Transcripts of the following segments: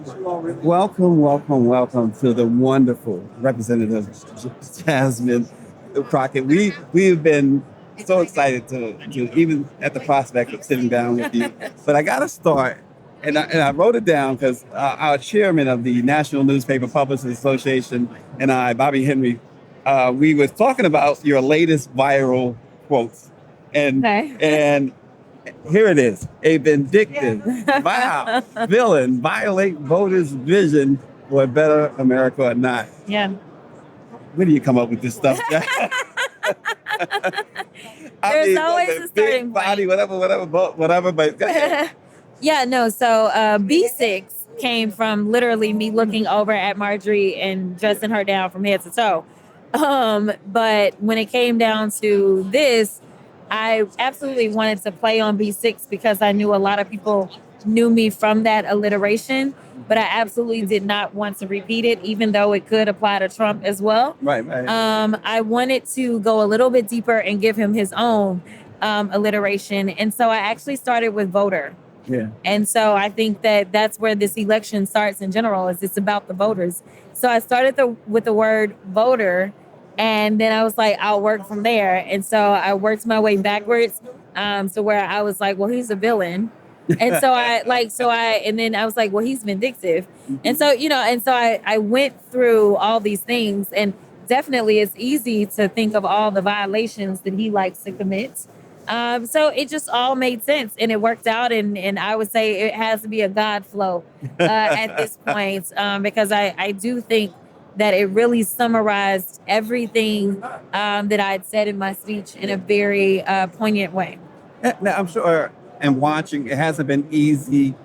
Welcome to the wonderful Representative Jasmine Crockett. We've been so excited to even at the prospect of sitting down with you. But I got to start, and I wrote it down because our chairman of the National Newspaper Publishers Association and I, Bobby Henry, we was talking about your latest viral quotes, and Okay. and here it is. A vindictive, wow, villain violate voters' vision for a better America or not. Yeah. Where do you come up with this stuff? There's always like a a big starting body, point. whatever. But go ahead. Yeah, no. So B6 came from literally me looking over at Marjorie and dressing her down from head to toe. But when it came down to this, I absolutely wanted to play on B6 because I knew a lot of people knew me from that alliteration, but I absolutely did not want to repeat it, even though it could apply to Trump as well. Right. I wanted to go a little bit deeper and give him his own alliteration. And so I actually started with voter. Yeah. And so I think that that's where this election starts in general, is it's about the voters. So I started with the word voter, and then I was like, I'll work from there. And so I worked my way backwards, to where I was like, well, he's a villain. And so and then I was like, well, he's vindictive. And so, I went through all these things, and definitely it's easy to think of all the violations that he likes to commit. So it just all made sense, and it worked out. And I would say it has to be a God flow at this point, because I do think that it really summarized everything that I'd said in my speech in a very poignant way. Now, I'm sure, and watching, it hasn't been easy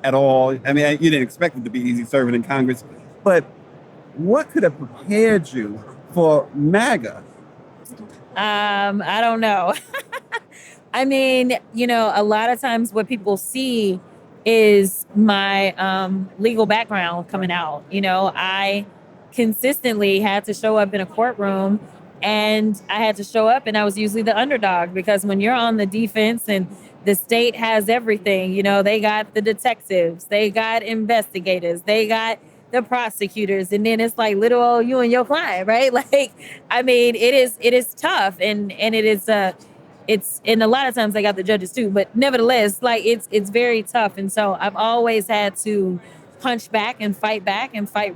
at all. I mean, you didn't expect it to be easy serving in Congress, but what could have prepared you for MAGA? I don't know. I mean, a lot of times what people see is my legal background coming out. I consistently had to show up in a courtroom, and I had to show up, and I was usually the underdog, because when you're on the defense and the state has everything, they got the detectives, they got investigators, they got the prosecutors, and then it's like little old you and your client, right? Like, I mean, it is tough, and it is it's and a lot of times I got the judges too, but nevertheless, like it's very tough. And so I've always had to punch back and fight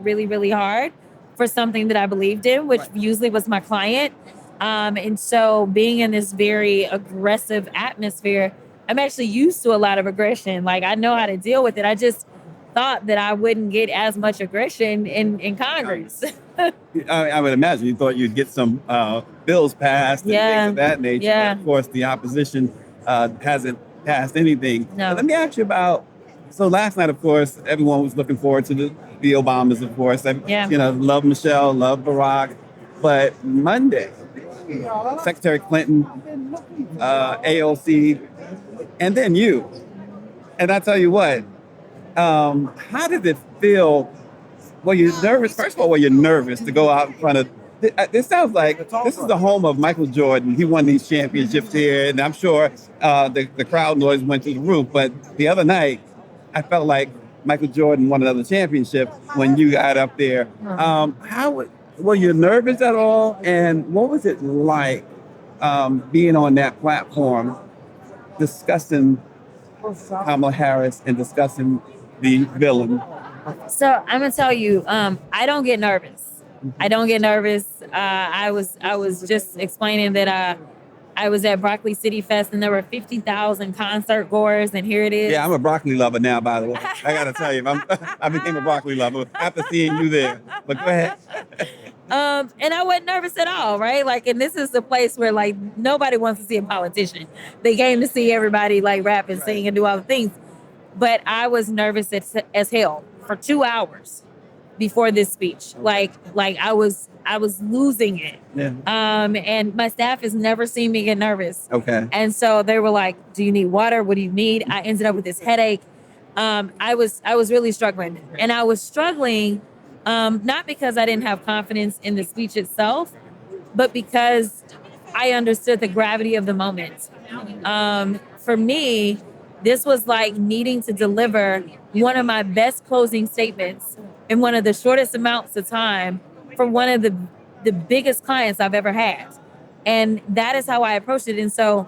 really, really hard for something that I believed in, which usually was my client. And so being in this very aggressive atmosphere, I'm actually used to a lot of aggression. Like, I know how to deal with it. I just thought that I wouldn't get as much aggression in Congress. I would imagine you thought you'd get some bills passed and Yeah. things of that nature. Yeah. But of course, the opposition hasn't passed anything. No. But let me ask you about. So last night, of course, everyone was looking forward to the Obamas, of course. Yeah. Love Michelle, love Barack. But Monday, Secretary Clinton, AOC, and then you. And I tell you what, how did it feel? Were you nervous? First of all, were you nervous to go out in front of? This sounds like this is the home of Michael Jordan. He won these championships here, and I'm sure the crowd noise went through the roof. But the other night, I felt like Michael Jordan won another championship when you got up there. Were you nervous at all? And what was it like being on that platform discussing Kamala Harris and discussing the villain? So I'm gonna tell you, I don't get nervous. I don't get nervous. I was just explaining that I was at Broccoli City Fest, and there were 50,000 concert goers, and here it is. Yeah, I'm a broccoli lover now, by the way. I gotta tell you, I became a broccoli lover after seeing you there. But go ahead. And I wasn't nervous at all, right? Like, and this is the place where, like, nobody wants to see a politician. They came to see everybody like rap and sing and do all the things. But I was nervous as hell for 2 hours before this speech. Like I was losing it. Yeah. And my staff has never seen me get nervous. Okay. And so they were like, "Do you need water? What do you need?" I ended up with this headache. I was really struggling, and I was struggling not because I didn't have confidence in the speech itself, but because I understood the gravity of the moment. For me, This was like needing to deliver one of my best closing statements in one of the shortest amounts of time for one of the biggest clients I've ever had. And that is how I approached it. And so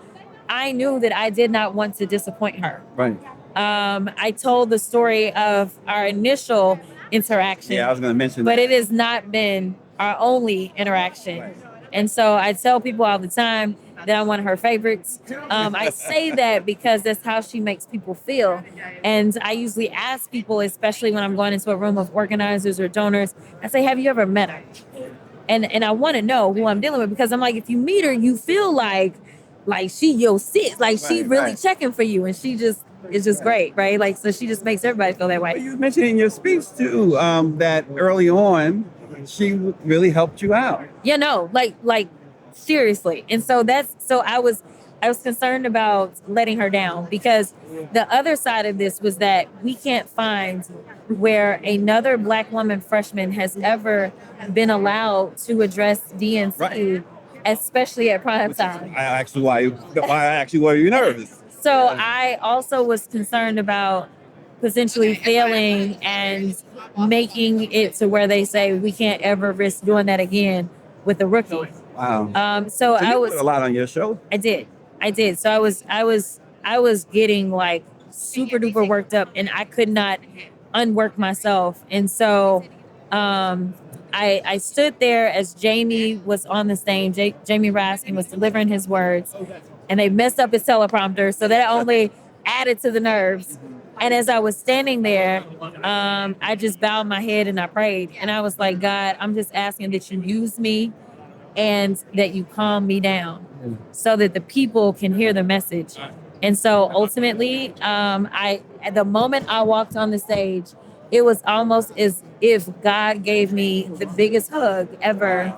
I knew that I did not want to disappoint her. Right. I told the story of our initial interaction. Yeah, I was going to mention but that. it has not been our only interaction. Right. And so I tell people all the time that I'm one of her favorites. I say that because that's how she makes people feel. And I usually ask people, especially when I'm going into a room of organizers or donors, I say, have you ever met her? And I want to know who I'm dealing with, because I'm like, if you meet her, you feel like she your sis, like she Right, really right. checking for you, and she just is just great, right? Like, so she just makes everybody feel that way. You mentioned in your speech too that early on she really helped you out. Yeah, no, like seriously. And so I was concerned about letting her down, because the other side of this was that we can't find where another Black woman freshman has ever been allowed to address DNC, Right. especially at prime time. I actually why actually were you nervous? So I also was concerned about potentially failing and making it to where they say we can't ever risk doing that again with a rookie. Wow. So So I you was, put a lot on your show. I did. So I was getting like super duper worked up, and I could not unwork myself. And so I stood there as Jamie was on the stage. Jamie Raskin was delivering his words, and they messed up his teleprompter, so that only added to the nerves. And as I was standing there, I just bowed my head and I prayed, and I was like, God, I'm just asking that you use me and that you calm me down so that the people can hear the message. And so ultimately, at the moment I walked on the stage, it was almost as if God gave me the biggest hug ever.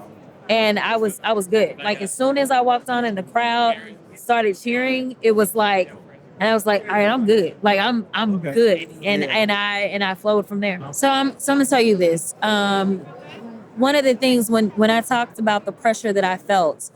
And I was good. Like, as soon as I walked on and the crowd started cheering, it was like, and I was like, all right, I'm good. Like, I'm Okay. good. And Yeah. and I flowed from there. So I'm gonna tell you this. One of the things when I talked about the pressure that I felt,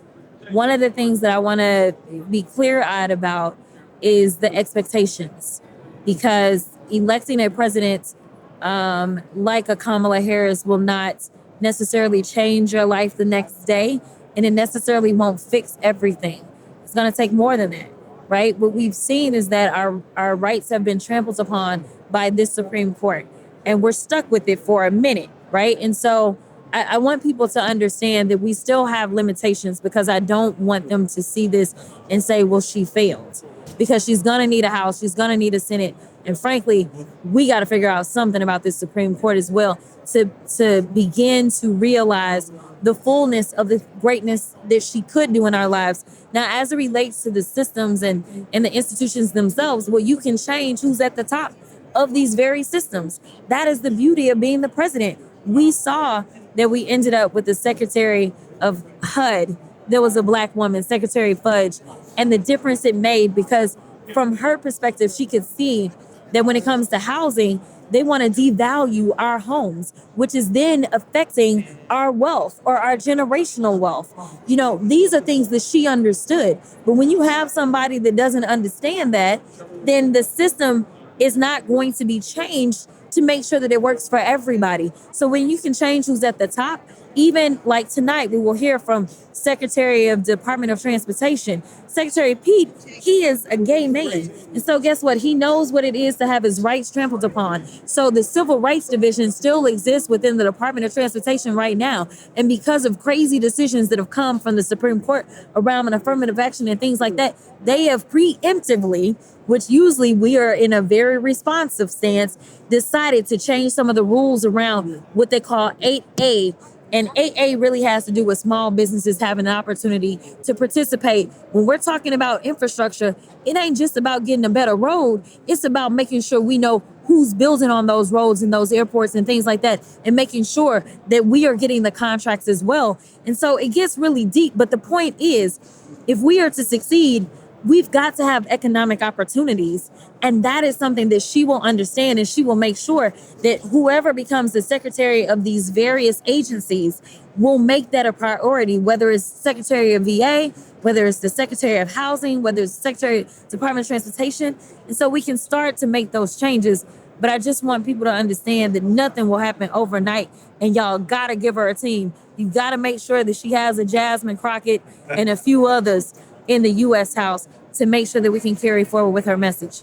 one of the things that I want to be clear-eyed about is the expectations, because electing a president like a Kamala Harris will not necessarily change your life the next day, and it necessarily won't fix everything. It's going to take more than that, right? What we've seen is that our rights have been trampled upon by this Supreme Court, and we're stuck with it for a minute, right? And so I want people to understand that we still have limitations, because I don't want them to see this and say, well, she failed, because she's going to need a House, she's going to need a Senate. And frankly, we got to figure out something about this Supreme Court as well to begin to realize the fullness of the greatness that she could do in our lives. Now, as it relates to the systems and the institutions themselves, well, you can change who's at the top of these very systems. That is the beauty of being the president. We saw that we ended up with the Secretary of HUD. There was a Black woman, Secretary Fudge, and the difference it made, because from her perspective, she could see that when it comes to housing, they want to devalue our homes, which is then affecting our wealth or our generational wealth. You know, these are things that she understood. But when you have somebody that doesn't understand that, then the system is not going to be changed to make sure that it works for everybody. So when you can change who's at the top, even like tonight, we will hear from Secretary of Department of Transportation, Secretary Pete. He is a gay man. And so guess what? He knows what it is to have his rights trampled upon. So the Civil Rights Division still exists within the Department of Transportation right now. And because of crazy decisions that have come from the Supreme Court around affirmative action and things like that, they have preemptively, which usually we are in a very responsive stance, decided to change some of the rules around what they call 8A. And 8A really has to do with small businesses having an opportunity to participate. When we're talking about infrastructure, it ain't just about getting a better road. It's about making sure we know who's building on those roads and those airports and things like that, and making sure that we are getting the contracts as well. And so it gets really deep. But the point is, if we are to succeed, we've got to have economic opportunities. And that is something that she will understand, and she will make sure that whoever becomes the secretary of these various agencies will make that a priority, whether it's Secretary of VA, whether it's the Secretary of Housing, whether it's Secretary of Department of Transportation. And so we can start to make those changes. But I just want people to understand that nothing will happen overnight, and y'all gotta give her a team. You gotta make sure that she has a Jasmine Crockett and a few others in the U.S. House to make sure that we can carry forward with her message.